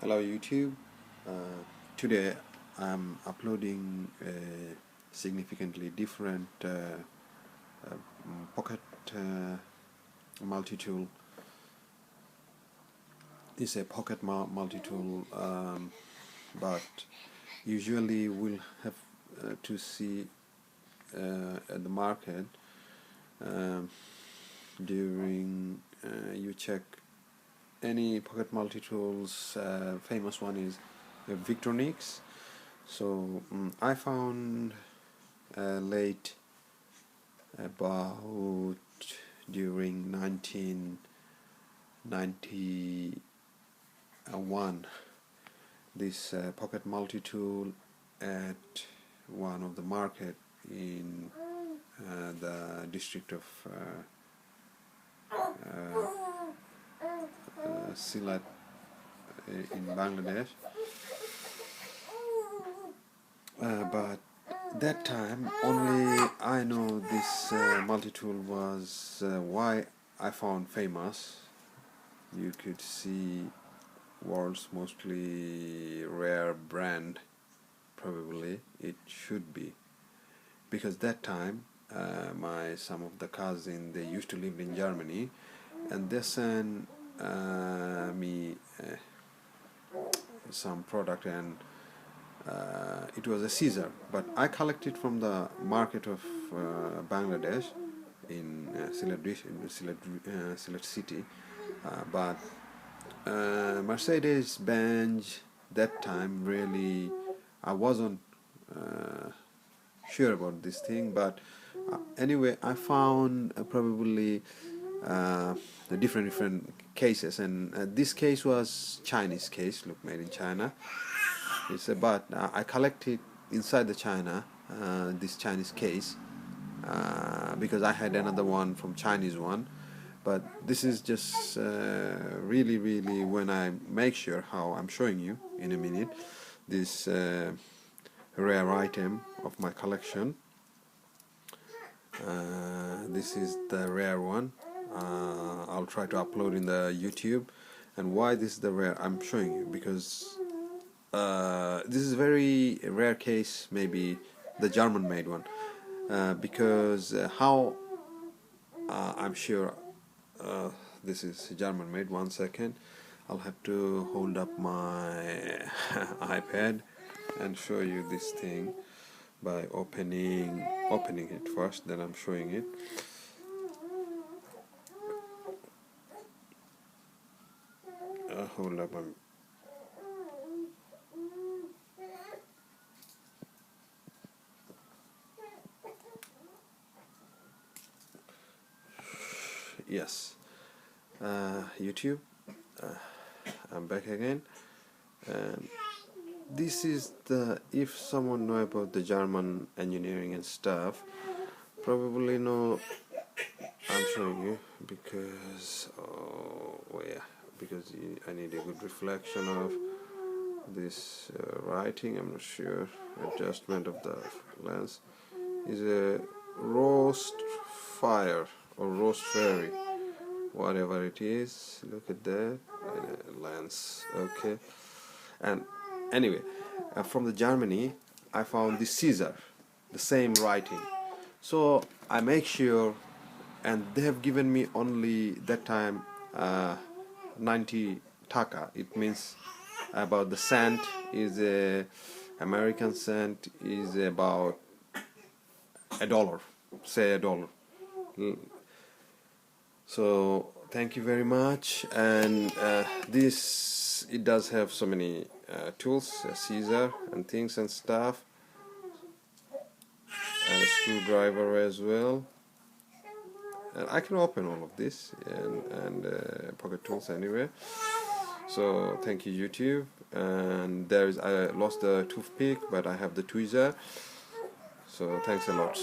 Hello YouTube. Today I'm uploading a significantly different pocket multi-tool. It's a pocket multi-tool, but usually we'll have to see at the market during you check any pocket multi-tools. Famous one is Victorinox. So I found late about during 1991 this pocket multi-tool at one of the market in the district of Sylhet in Bangladesh, but that time only I know this multi-tool was why I found famous. You could see world's mostly rare brand, probably it should be, because that time some of the cousins, they used to live in Germany, and they sent me some product, and it was a scissor, but I collected from the market of Bangladesh in Sylhet city, but Mercedes Benz that time really I wasn't sure about this thing, but anyway I found probably the different cases, and this case was Chinese case, look, made in China. But I collected inside the China this Chinese case because I had another one from Chinese one, but this is just really when I make sure how I'm showing you in a minute this rare item of my collection. This is the rare one. I'll try to upload in the YouTube. And why this is the rare I'm showing you, because this is a very rare case, maybe the German made one, because how I'm sure this is German made. 1 second, I'll have to hold up my iPad and show you this thing by opening it first, then I'm showing it. Hold up, yes, YouTube, I'm back again, and this is the, if someone know about the German engineering and stuff, probably know I'm showing you, because because I need a good reflection of this writing. I'm not sure. Adjustment of the lens is a ROSTFREI or ROSTFREI, whatever it is. Look at that lens. Okay, and anyway, from the Germany I found this scissor, the same writing. So I make sure, and they have given me only that time 90 taka. It means about the cent is American cent is about $1, say $1. So thank you very much. And this, it does have so many tools, a scissor and things and stuff, and a screwdriver as well. And I can open all of this, and pocket tools anyway. So thank you YouTube. And I lost the toothpick, but I have the tweezer. So thanks a lot.